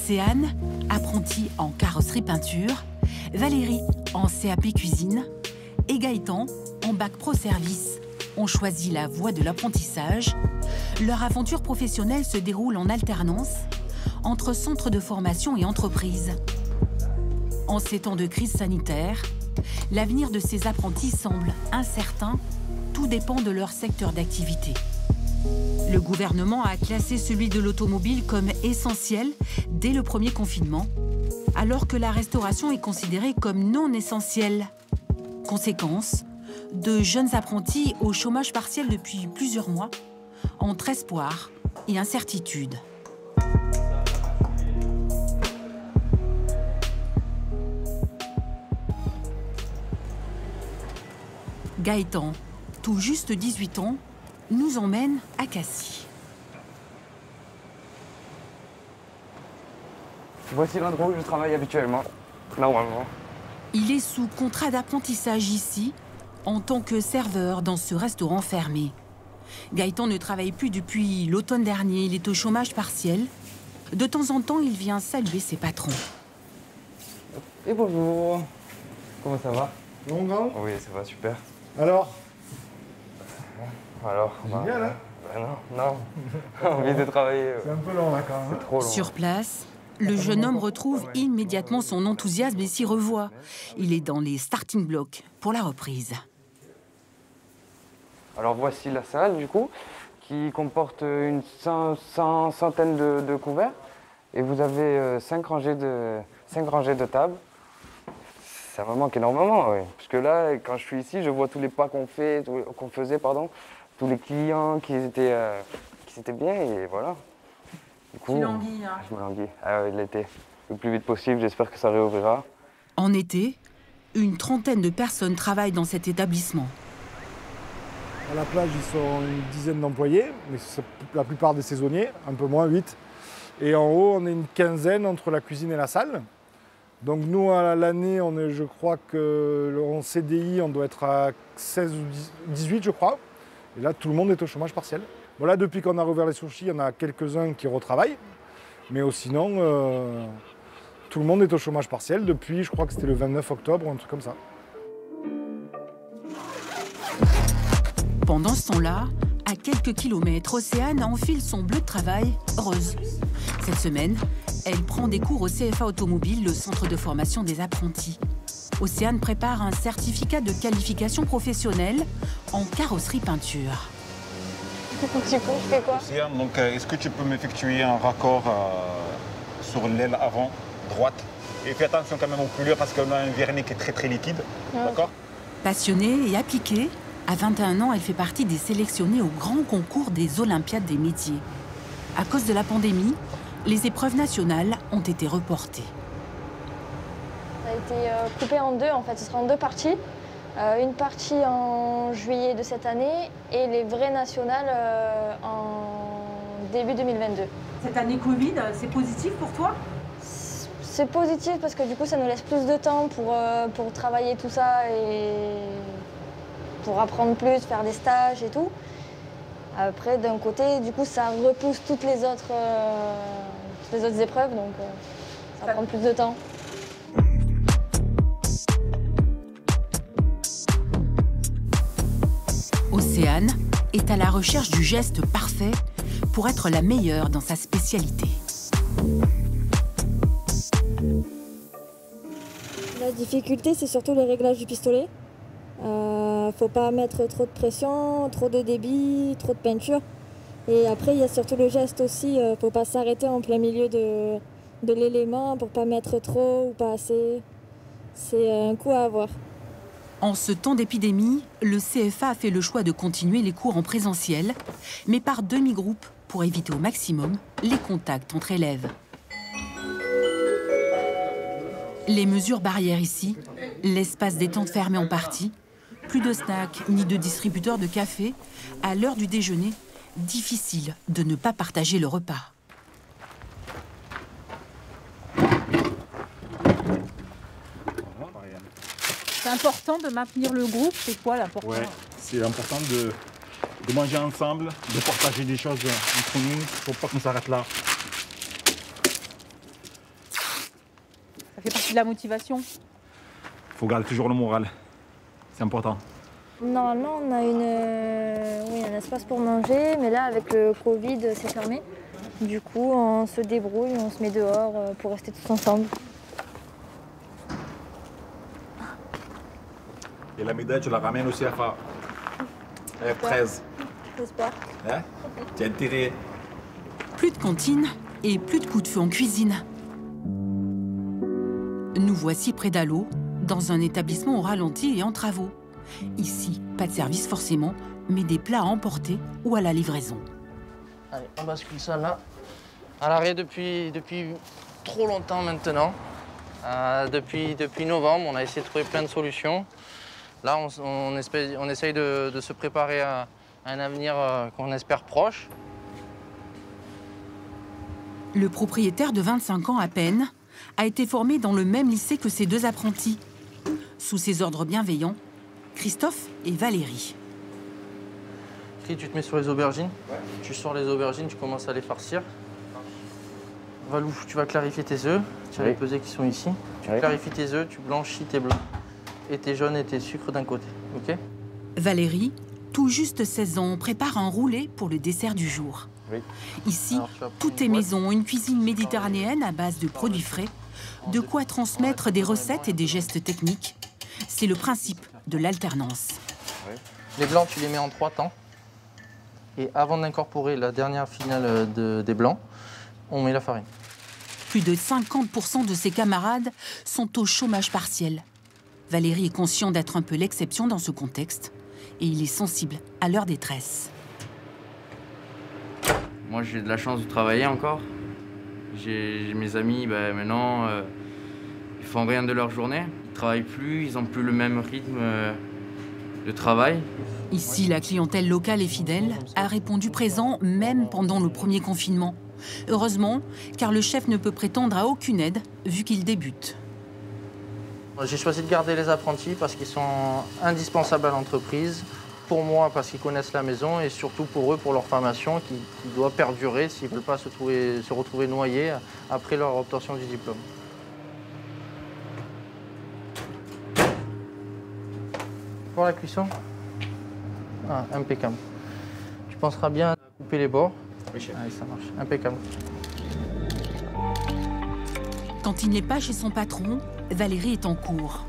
Océane, apprentie en carrosserie peinture, Valérie en CAP cuisine et Gaëtan en bac pro service ont choisi la voie de l'apprentissage. Leur aventure professionnelle se déroule en alternance entre centres de formation et entreprises. En ces temps de crise sanitaire, l'avenir de ces apprentis semble incertain. Tout dépend de leur secteur d'activité. Le gouvernement a classé celui de l'automobile comme essentiel dès le premier confinement, alors que la restauration est considérée comme non essentielle. Conséquence, de jeunes apprentis au chômage partiel depuis plusieurs mois, entre espoir et incertitude. Gaëtan, tout juste 18 ans, nous emmène à Cassis. Voici l'endroit où je travaille habituellement, normalement. Il est sous contrat d'apprentissage ici, en tant que serveur dans ce restaurant fermé. Gaëtan ne travaille plus depuis l'automne dernier, il est au chômage partiel. De temps en temps, il vient saluer ses patrons. Et bonjour. Comment ça va? Bon, grand? Oui, ça va, super. Alors? Génial, hein? Non. Envie de travailler. C'est un peu long, là, quand même. C'est trop long. Sur place, le jeune homme retrouve immédiatement son enthousiasme et s'y revoit. Il est dans les starting blocks pour la reprise. Alors voici la salle, du coup, qui comporte une centaine de couverts. Et vous avez 5 rangées de tables. Ça me manque énormément, oui. Parce que là, quand je suis ici, je vois tous les pas qu'on faisait, tous les clients qui étaient bien, et voilà. Du coup, Tu languis, hein? Je me languis. Ah ouais, l'été. Le plus vite possible, j'espère que ça réouvrira. En été, une trentaine de personnes travaillent dans cet établissement. À la plage, ils sont une dizaine d'employés, mais c'est la plupart des saisonniers, un peu moins, 8. Et en haut, on est une quinzaine entre la cuisine et la salle. Donc nous, à l'année, je crois qu'en CDI, on doit être à 16 ou 18, je crois. Et là, tout le monde est au chômage partiel. Voilà, depuis qu'on a rouvert les sushis, il y en a quelques-uns qui retravaillent. Mais sinon, tout le monde est au chômage partiel depuis, je crois que c'était le 29 octobre, un truc comme ça. Pendant ce temps-là, à quelques kilomètres, Océane enfile son bleu de travail rose. Cette semaine, elle prend des cours au CFA Automobile, le centre de formation des apprentis. Océane prépare un certificat de qualification professionnelle en carrosserie peinture. Du coup, je fais quoi? Océane, donc est-ce que tu peux m'effectuer un raccord sur l'aile avant, droite? Et fais attention quand même aux couleurs parce qu'on a un vernis qui est très liquide, d'accord? Passionnée et appliquée, à 21 ans, elle fait partie des sélectionnés au grand concours des Olympiades des métiers. À cause de la pandémie, les épreuves nationales ont été reportées. Ça a été coupé en deux, en fait. Ce sera en deux parties. Une partie en juillet de cette année et les vraies nationales en début 2022. Cette année Covid, c'est positif pour toi? C'est positif parce que du coup, ça nous laisse plus de temps pour travailler tout ça et pour apprendre plus, faire des stages et tout. Après, d'un côté, du coup, ça repousse toutes les autres épreuves, donc ça prend plus de temps. Océane est à la recherche du geste parfait pour être la meilleure dans sa spécialité. La difficulté, c'est surtout le réglage du pistolet. Faut pas mettre trop de pression, trop de débit, trop de peinture. Et après, il y a surtout le geste aussi. Faut pas s'arrêter en plein milieu de l'élément pour pas mettre trop ou pas assez. C'est un coup à avoir. En ce temps d'épidémie, le CFA a fait le choix de continuer les cours en présentiel, mais par demi-groupe pour éviter au maximum les contacts entre élèves. Les mesures barrières ici, l'espace détente fermé en partie, plus de snacks ni de distributeurs de café. À l'heure du déjeuner, difficile de ne pas partager le repas. C'est important de maintenir le groupe, c'est quoi l'important? Ouais, c'est important de manger ensemble, de partager des choses entre nous, il ne faut pas qu'on s'arrête là. fait partie de la motivation. Il faut garder toujours le moral. C'est important. Normalement, on a un espace pour manger, mais là, avec le Covid, c'est fermé. Du coup, on se débrouille, on se met dehors pour rester tous ensemble. Et la médaille, tu la ramènes aussi à F13. J'espère. Hein? Tu as intérêt. Plus de cantine et plus de coups de feu en cuisine. Nous voici près d'Allo, dans un établissement au ralenti et en travaux. Ici, pas de service forcément, mais des plats à emporter ou à la livraison. Allez, on bascule ça là. À l'arrêt depuis trop longtemps maintenant. Depuis novembre, on a essayé de trouver plein de solutions. Là, on essaye de se préparer à un avenir qu'on espère proche. Le propriétaire de 25 ans à peine a été formé dans le même lycée que ses deux apprentis. Sous ses ordres bienveillants, Christophe et Valérie. Tu te mets sur les aubergines. Ouais. Tu sors les aubergines, tu commences à les farcir. Valou, tu vas clarifier tes œufs. Tu vas les peser qui sont ici. Tu clarifies tes œufs, tu blanchis tes blancs et tes jaunes et tes sucres d'un côté. Ok? Valérie, tout juste 16 ans, prépare un roulé pour le dessert du jour. Oui. Ici, tout est maison, une cuisine méditerranéenne à base de produits frais, de quoi transmettre des recettes et des gestes techniques. C'est le principe de l'alternance. Les blancs, tu les mets en 3 temps. Et avant d'incorporer la dernière finale des blancs, on met la farine. Plus de 50% de ses camarades sont au chômage partiel. Valérie est conscient d'être un peu l'exception dans ce contexte et il est sensible à leur détresse. Moi, j'ai de la chance de travailler encore. J'ai mes amis, maintenant, ils font rien de leur journée. Ils travaillent plus, ils n'ont plus le même rythme de travail. Ici, la clientèle locale et fidèle a répondu présent même pendant le premier confinement. Heureusement, car le chef ne peut prétendre à aucune aide vu qu'il débute. J'ai choisi de garder les apprentis parce qu'ils sont indispensables à l'entreprise. Pour moi, parce qu'ils connaissent la maison et surtout pour eux, pour leur formation qui doit perdurer s'ils ne veulent pas se retrouver noyés après leur obtention du diplôme. Pour la cuisson, impeccable. Tu penseras bien à couper les bords. Oui, chef. Allez, ça marche. Impeccable. Quand il n'est pas chez son patron, Valérie est en cours.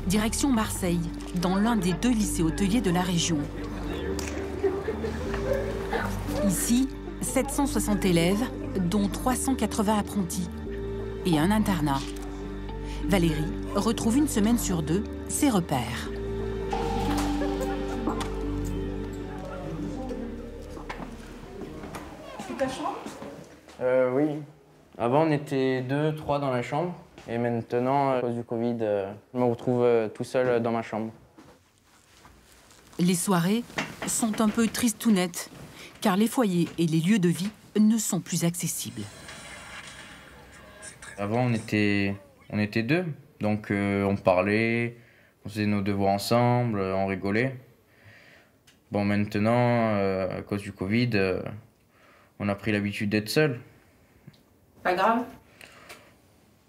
Direction Marseille, dans l'un des 2 lycées hôteliers de la région. Ici, 760 élèves, dont 380 apprentis, et un internat. Valérie retrouve une semaine sur 2 ses repères. C'est ta chambre? Oui. Avant, on était 2, 3 dans la chambre. Et maintenant, à cause du Covid, je me retrouve tout seul dans ma chambre. Les soirées sont un peu tristounettes, car les foyers et les lieux de vie ne sont plus accessibles. Avant, on était 2, donc on parlait, on faisait nos devoirs ensemble, on rigolait. Bon, maintenant, à cause du Covid, on a pris l'habitude d'être seul. Pas grave?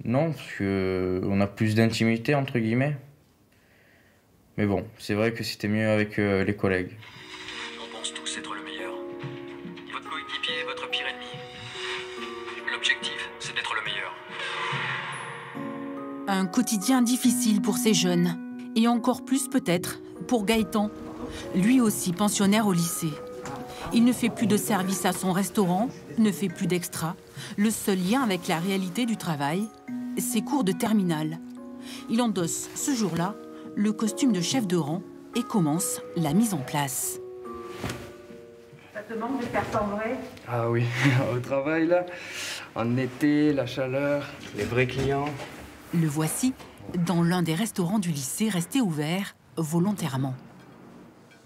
Non, parce qu'on a plus d'intimité, entre guillemets. Mais bon, c'est vrai que c'était mieux avec les collègues. On pense tous être le meilleur. Votre coéquipier est votre pire ennemi. L'objectif, c'est d'être le meilleur. Un quotidien difficile pour ces jeunes, et encore plus peut-être pour Gaëtan, lui aussi pensionnaire au lycée. Il ne fait plus de service à son restaurant, ne fait plus d'extra. Le seul lien avec la réalité du travail, ses cours de terminale. Il endosse ce jour-là le costume de chef de rang et commence la mise en place. Ça te manque de faire sembrer? Ah oui, au travail là, en été, la chaleur, les vrais clients. Le voici dans l'un des restaurants du lycée resté ouvert volontairement.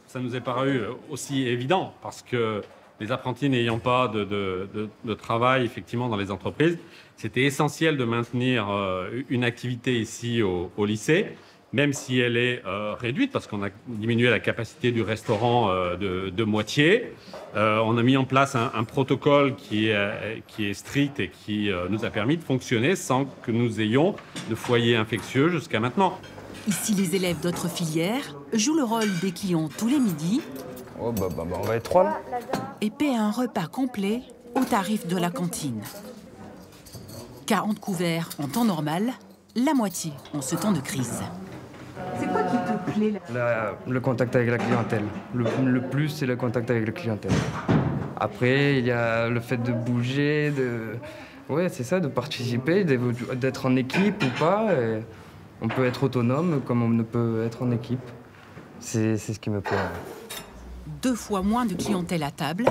Ça nous est paru aussi évident parce que les apprentis n'ayant pas de travail effectivement dans les entreprises, c'était essentiel de maintenir une activité ici au lycée même si elle est réduite, parce qu'on a diminué la capacité du restaurant de moitié. On a mis en place un protocole qui est strict et qui nous a permis de fonctionner sans que nous ayons de foyers infectieux jusqu'à maintenant. Ici, les élèves d'autres filières jouent le rôle des clients tous les midis. Oh, on va être 3 là. Et paient un repas complet au tarif de la cantine. 40 couverts en temps normal, la moitié en ce temps de crise. C'est quoi qui te plaît là? Le contact avec la clientèle. Le plus, c'est le contact avec la clientèle. Après, il y a le fait de bouger, ouais, c'est ça, de participer, d'être en équipe ou pas. Et on peut être autonome comme on ne peut être en équipe. C'est ce qui me plaît. 2 fois moins de clientèle à table,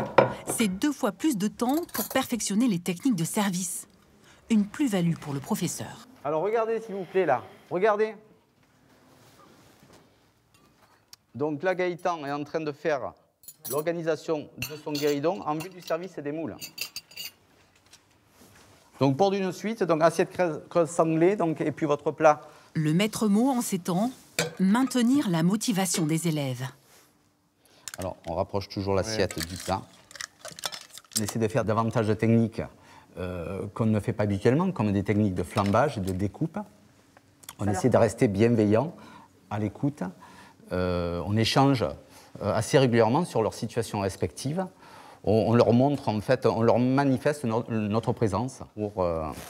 c'est 2 fois plus de temps pour perfectionner les techniques de service. Une plus-value pour le professeur. Alors regardez s'il vous plaît là, regardez. Donc là Gaëtan est en train de faire l'organisation de son guéridon en vue du service des moules. Donc pour d'une suite, donc assiette creuse sanglée, donc, et puis votre plat. Le maître mot en ces temps, maintenir la motivation des élèves. Alors on rapproche toujours l'assiette du plat. On essaie de faire davantage de techniques qu'on ne fait pas habituellement, comme des techniques de flambage et de découpe. On essaie de rester bienveillant, à l'écoute. On échange assez régulièrement sur leur situation respective. On leur montre, en fait, on leur manifeste notre présence pour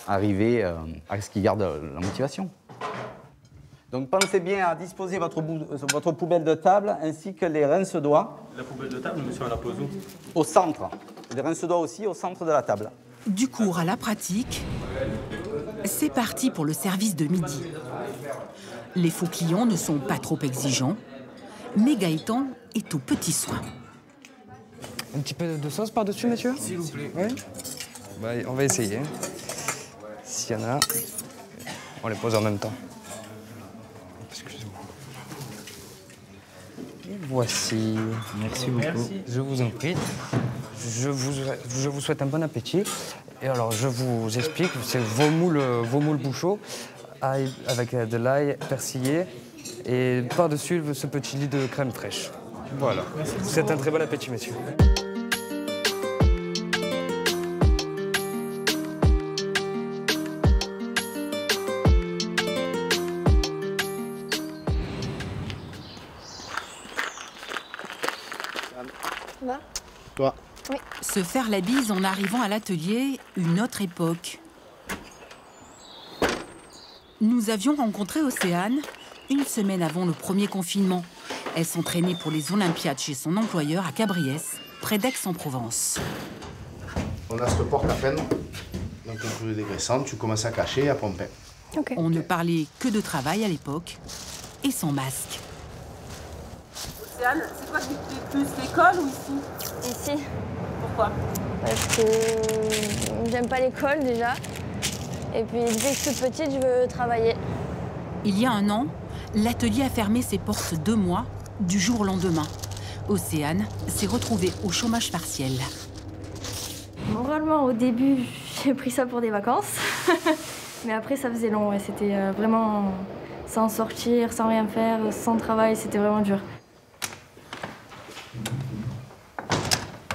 arriver à ce qu'ils gardent la motivation. Donc pensez bien à disposer votre poubelle de table ainsi que les rince-doigts. La poubelle de table, monsieur, on la pose où? Au centre. Les rince-doigts aussi au centre de la table. Du cours à la pratique, c'est parti pour le service de midi. Les faux clients ne sont pas trop exigeants, mais Gaëtan est aux petits soins. Un petit peu de sauce par-dessus, monsieur? S'il vous plaît. Oui. Bah, on va essayer. S'il y en a, on les pose en même temps. Excusez-moi. Et voici. Merci beaucoup. Merci. Je vous en prie. Je vous souhaite un bon appétit. Et alors, je vous explique, c'est vos moules bouchots avec de l'ail persillé et par-dessus ce petit lit de crème fraîche. Voilà. Je vous souhaite un très bon appétit, messieurs. Ça va? Toi? Oui. Se faire la bise en arrivant à l'atelier, une autre époque. Nous avions rencontré Océane une semaine avant le premier confinement. Elle s'entraînait pour les Olympiades chez son employeur à Cabriès, près d'Aix-en-Provence. On a cette porte à peine, donc on peut dégraissante, tu commences à cacher et à pomper. Okay. On ne parlait que de travail à l'époque et sans masque. Océane, c'est quoi qui te plaît plus, l'école ou ici? Ici. Pourquoi? Parce que j'aime pas l'école déjà. Et puis dès que je suis petite, je veux travailler. Il y a un an, l'atelier a fermé ses portes 2 mois, du jour au lendemain. Océane s'est retrouvée au chômage partiel. Moralement, au début, j'ai pris ça pour des vacances. Mais après, ça faisait long. Ouais. C'était vraiment sans sortir, sans rien faire, sans travail. C'était vraiment dur.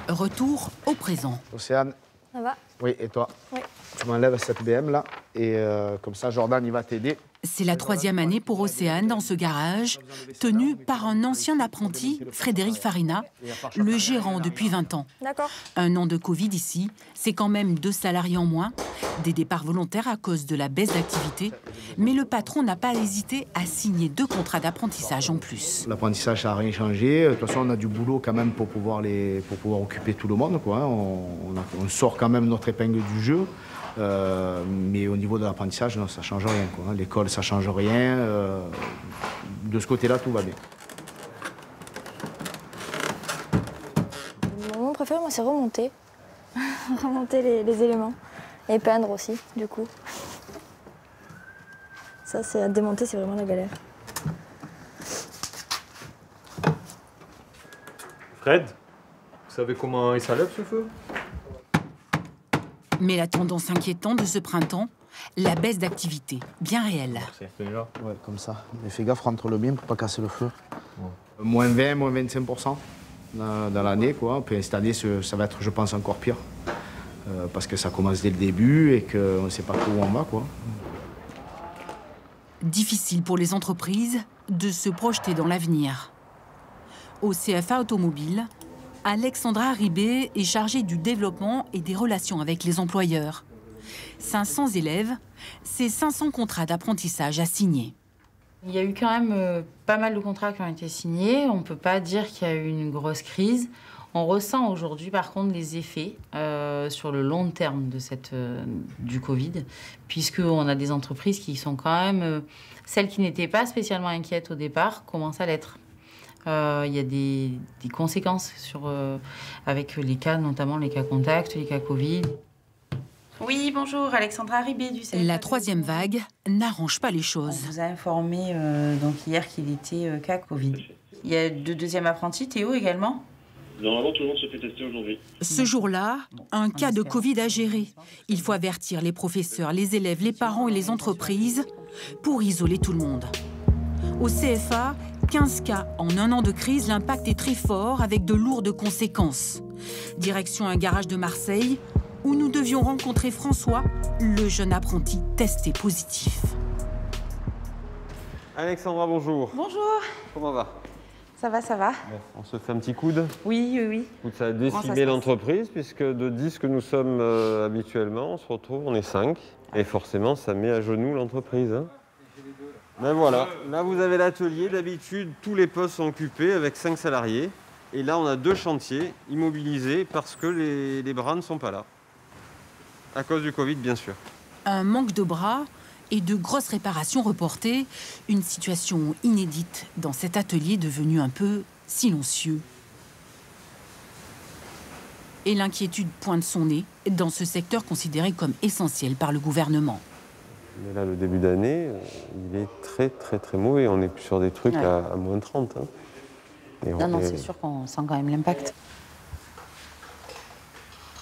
Retour au présent. Océane. Ça va? Oui, et toi? Oui. Tu m'enlèves cette BM là, et comme ça Jordan il va t'aider. C'est la 3e année pour Océane dans ce garage, tenu par un ancien apprenti, Frédéric Farina, le gérant depuis 20 ans. D'accord. 1 an de Covid ici, c'est quand même 2 salariés en moins, des départs volontaires à cause de la baisse d'activité, mais le patron n'a pas hésité à signer 2 contrats d'apprentissage en plus. L'apprentissage n'a rien changé, de toute façon on a du boulot quand même pour pouvoir occuper tout le monde, quoi. On sort quand même notre épingle du jeu. Mais au niveau de l'apprentissage, non, ça ne change rien, quoi. L'école, ça ne change rien. De ce côté-là, tout va bien. Mon moment préféré, moi, c'est remonter. Remonter les éléments. Et peindre aussi, du coup. Ça, c'est à démonter, c'est vraiment la galère. Fred, vous savez comment il s'enlève ce feu? Mais la tendance inquiétante de ce printemps, la baisse d'activité, bien réelle. Ouais, comme ça. Mais fais gaffe, rentre-le bien pour pas casser le feu. Ouais. Moins 20, moins 25% dans l'année, quoi. Puis cette année, ça va être, je pense, encore pire. Parce que ça commence dès le début et qu'on ne sait pas où on va, quoi. Difficile pour les entreprises de se projeter dans l'avenir. Au CFA Automobile, Alexandra Ribé est chargée du développement et des relations avec les employeurs. 500 élèves, c'est 500 contrats d'apprentissage à signer. Il y a eu quand même pas mal de contrats qui ont été signés. On ne peut pas dire qu'il y a eu une grosse crise. On ressent aujourd'hui, par contre, les effets sur le long terme de du Covid, puisqu'on a des entreprises qui sont quand même... celles qui n'étaient pas spécialement inquiètes au départ commencent à l'être. Il y a des conséquences avec les cas, notamment les cas contacts, les cas Covid. Oui, bonjour, Alexandra Ribé du CFA. La troisième vague n'arrange pas les choses. On vous a informé donc hier qu'il était cas Covid. Il y a de deuxième apprenti, Théo également. Normalement, tout le monde se fait tester aujourd'hui. Ce jour-là, un cas de Covid à gérer. Il faut avertir les professeurs, les élèves, les parents et les entreprises pour isoler tout le monde. Au CFA, 15 cas en un an de crise, l'impact est très fort avec de lourdes conséquences. Direction un garage de Marseille où nous devions rencontrer François, le jeune apprenti testé positif. Alexandra, bonjour. Bonjour. Comment va? Ça va, ça va. On se fait un petit coude? Oui, oui, oui. Écoute, ça a décimé l'entreprise, puisque de 10 que nous sommes habituellement, on se retrouve, on est 5. Et forcément, ça met à genoux l'entreprise. Hein. Ben voilà, là vous avez l'atelier. D'habitude, tous les postes sont occupés avec 5 salariés. Et là, on a 2 chantiers immobilisés parce que les bras ne sont pas là. À cause du Covid, bien sûr. Un manque de bras et de grosses réparations reportées. Une situation inédite dans cet atelier devenu un peu silencieux. Et l'inquiétude pointe son nez dans ce secteur considéré comme essentiel par le gouvernement. Mais là, le début d'année, il est très, très, très mauvais. On est plus sur des trucs à moins 30. Hein. Non, c'est sûr qu'on sent quand même l'impact.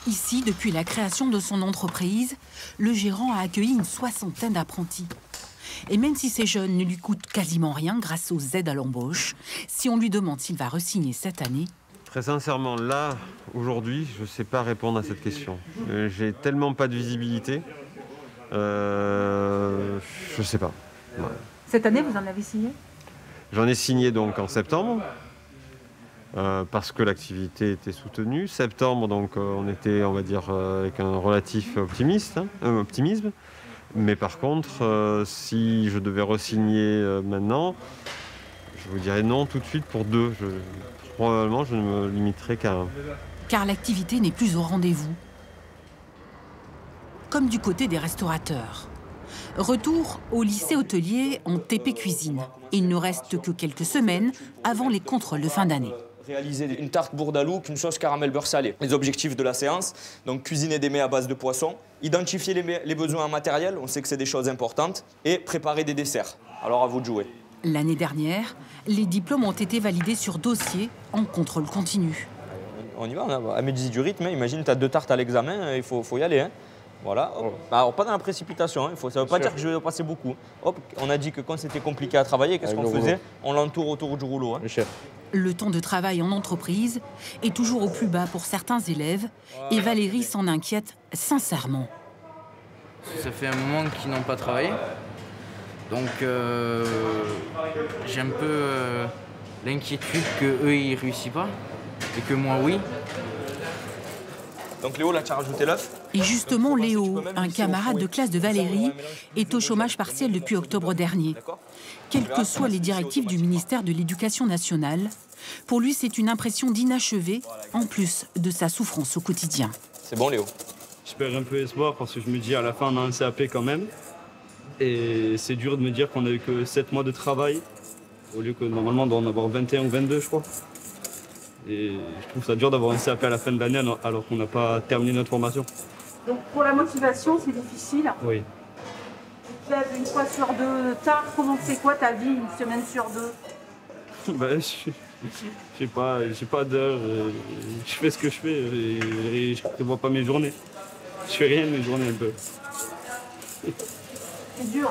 Ici, depuis la création de son entreprise, le gérant a accueilli une 60aine d'apprentis. Et même si ces jeunes ne lui coûtent quasiment rien grâce aux aides à l'embauche, si on lui demande s'il va re-signer cette année... Très sincèrement, là, aujourd'hui, je ne sais pas répondre à cette question. J'ai tellement pas de visibilité. Je ne sais pas. Ouais. Cette année, vous en avez signé? J'en ai signé donc en septembre. Parce que l'activité était soutenue. Septembre, donc, on était, on va dire, avec un relatif optimisme. Mais par contre, si je devais re-signer maintenant, je vous dirais non tout de suite pour 2. Probablement, je ne me limiterai qu'à 1. Car l'activité n'est plus au rendez-vous. Comme du côté des restaurateurs. Retour au lycée hôtelier en TP Cuisine. Il ne reste que quelques semaines avant les contrôles de fin d'année. Réaliser une tarte bourdalouk, une sauce caramel beurre salé. Les objectifs de la séance, donc cuisiner des mets à base de poisson, identifier les besoins en matériel, on sait que c'est des choses importantes, et préparer des desserts. Alors à vous de jouer. L'année dernière, les diplômes ont été validés sur dossier en contrôle continu. On y va, on a mis du rythme, hein. Imagine, tu as 2 tartes à l'examen, il faut y aller. Hein. Voilà. Alors, pas dans la précipitation, hein. Ça ne veut pas dire que je vais passer beaucoup. Hop, on a dit que quand c'était compliqué à travailler, qu'est-ce qu'on faisait? On l'entoure autour du rouleau. Hein. Le temps de travail en entreprise est toujours au plus bas pour certains élèves et Valérie s'en inquiète sincèrement. Ça fait un moment qu'ils n'ont pas travaillé. Donc j'ai un peu l'inquiétude qu'eux, ils ne réussissent pas et que moi, oui. Donc Léo, là, tu as rajouté l'œuf. Et justement, Léo, un camarade de classe de Valérie, est au chômage partiel depuis octobre dernier. Quelles que soient les directives du ministère de l'Éducation nationale, pour lui, c'est une impression d'inachevé, en plus de sa souffrance au quotidien. C'est bon, Léo? Je perds un peu espoir parce que je me dis à la fin, on a un CAP quand même. Et c'est dur de me dire qu'on n'a eu que 7 mois de travail, au lieu que normalement on doit en avoir 21 ou 22, je crois. Et je trouve ça dur d'avoir un CAP à la fin de l'année alors qu'on n'a pas terminé notre formation. Donc pour la motivation, c'est difficile. Oui. Tu te lèves une fois sur 2 tard. Comment c'est quoi ta vie une semaine sur 2? J'ai pas d'heure. Je fais ce que je fais et je ne prévois pas mes journées. Je fais rien de mes journées un peu. C'est dur.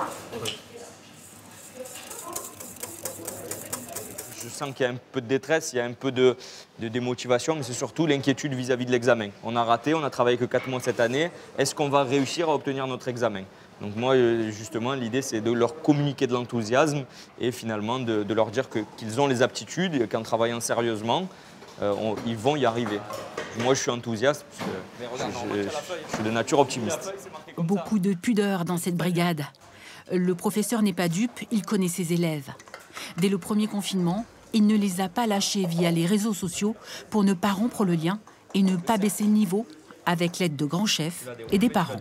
Je sens qu'il y a un peu de détresse, il y a un peu de démotivation, mais c'est surtout l'inquiétude vis-à-vis de l'examen. On a raté, on a travaillé que 4 mois cette année. Est-ce qu'on va réussir à obtenir notre examen? Donc moi, justement, l'idée, c'est de leur communiquer de l'enthousiasme et finalement de leur dire qu'ils ont les aptitudes et qu'en travaillant sérieusement, ils vont y arriver. Moi, je suis enthousiaste, je suis de nature optimiste. Beaucoup de pudeur dans cette brigade. Le professeur n'est pas dupe, il connaît ses élèves. Dès le premier confinement, il ne les a pas lâchés via les réseaux sociaux pour ne pas rompre le lien et ne pas baisser le niveau avec l'aide de grands chefs et des parents.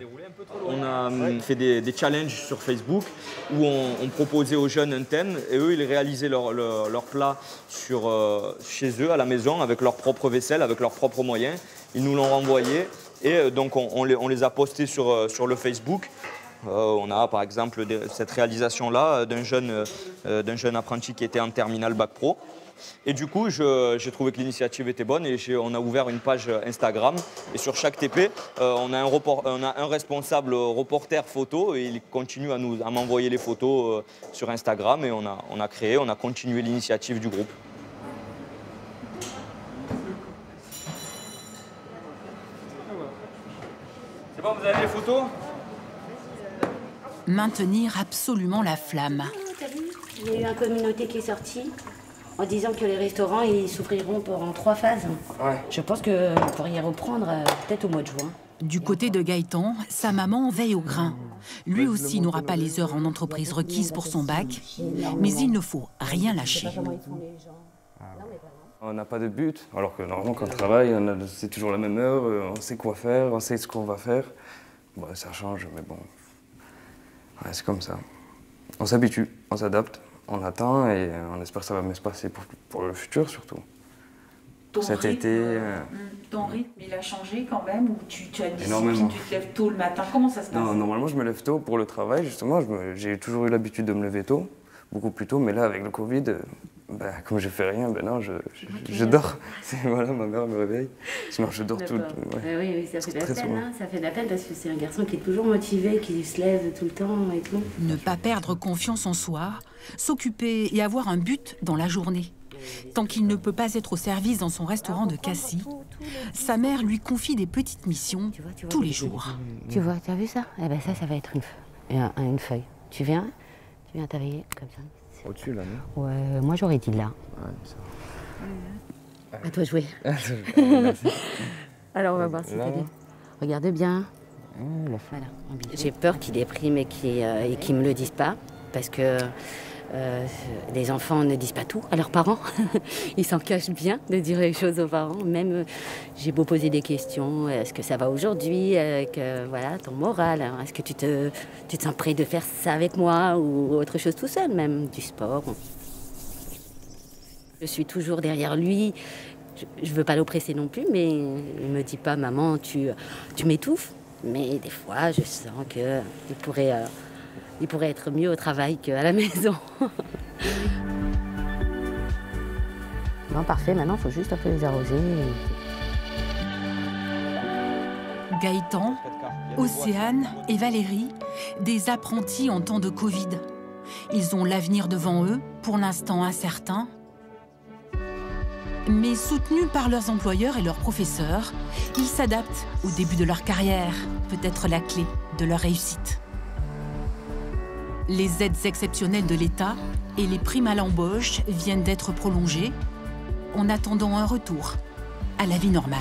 On a fait des challenges sur Facebook où on proposait aux jeunes un thème et eux, ils réalisaient leur plat chez eux, à la maison, avec leur propre vaisselle, avec leurs propres moyens. Ils nous l'ont renvoyé et donc on les a postés sur le Facebook. On a par exemple cette réalisation-là d'un jeune apprenti qui était en terminale Bac Pro. Et du coup, j'ai trouvé que l'initiative était bonne et on a ouvert une page Instagram. Et sur chaque TP, on a un responsable reporter photo et il continue à m'envoyer les photos sur Instagram. Et on a continué l'initiative du groupe. C'est bon, vous avez les photos ? Maintenir absolument la flamme. Il y a eu un communauté qui est sorti en disant que les restaurants ils s'ouvriront en 3 phases. Ouais. Je pense que vous pourriez reprendre peut-être au mois de juin. Du côté de Gaëtan, sa maman veille au grain. Lui aussi n'aura pas les heures en entreprise requises pour son bac, mais il ne faut rien lâcher. On n'a pas de but, alors que normalement quand on travaille, c'est toujours la même heure, on sait quoi faire, on sait ce qu'on va faire. Bon, ça change, mais bon, ouais, c'est comme ça. On s'habitue, on s'adapte, on attend et on espère que ça va mieux se passer pour le futur surtout. Cet été. Ton rythme, il a changé quand même ou tu as dit énormément. Tu te lèves tôt le matin? Comment ça se passe? Non, normalement je me lève tôt pour le travail, justement. J'ai toujours eu l'habitude de me lever tôt, beaucoup plus tôt, mais là avec le Covid, comme je fais rien, non, je dors. Voilà, ma mère me réveille. Sinon je dors tout. Ouais. Oui, ça fait de la peine, hein, ça fait de la peine parce que c'est un garçon qui est toujours motivé, qui se lève tout le temps et tout. Ne pas perdre confiance en soi, s'occuper et avoir un but dans la journée. Tant qu'il ne peut pas être au service dans son restaurant de Cassis, sa mère lui confie des petites missions tous les jours. Tu vois, tu as vu ça? Eh ben ça va être une feuille. Tu viens travailler comme ça. Au-dessus là, non? Ouais, moi j'aurais dit là. Ouais, ça. À toi de jouer. Alors on va voir si t'as dit. Regarde bien. Voilà. J'ai peur qu'il déprime et qu'il me le dise pas, parce que les enfants ne disent pas tout à leurs parents. Ils s'en cachent bien de dire les choses aux parents. Même j'ai beau poser des questions. Est-ce que ça va aujourd'hui? Voilà, ton moral. Est-ce que tu te sens prêt de faire ça avec moi ou autre chose tout seul, même du sport? Je suis toujours derrière lui. Je veux pas l'oppresser non plus, mais il me dit pas, maman, tu m'étouffes. Mais des fois, je sens qu'il pourrait être mieux au travail qu'à la maison. Non, parfait, maintenant, il faut juste un peu les arroser. Gaëtan, Océane et Valérie, des apprentis en temps de Covid. Ils ont l'avenir devant eux, pour l'instant incertain. Mais soutenus par leurs employeurs et leurs professeurs, ils s'adaptent au début de leur carrière, peut-être la clé de leur réussite. Les aides exceptionnelles de l'État et les primes à l'embauche viennent d'être prolongées en attendant un retour à la vie normale.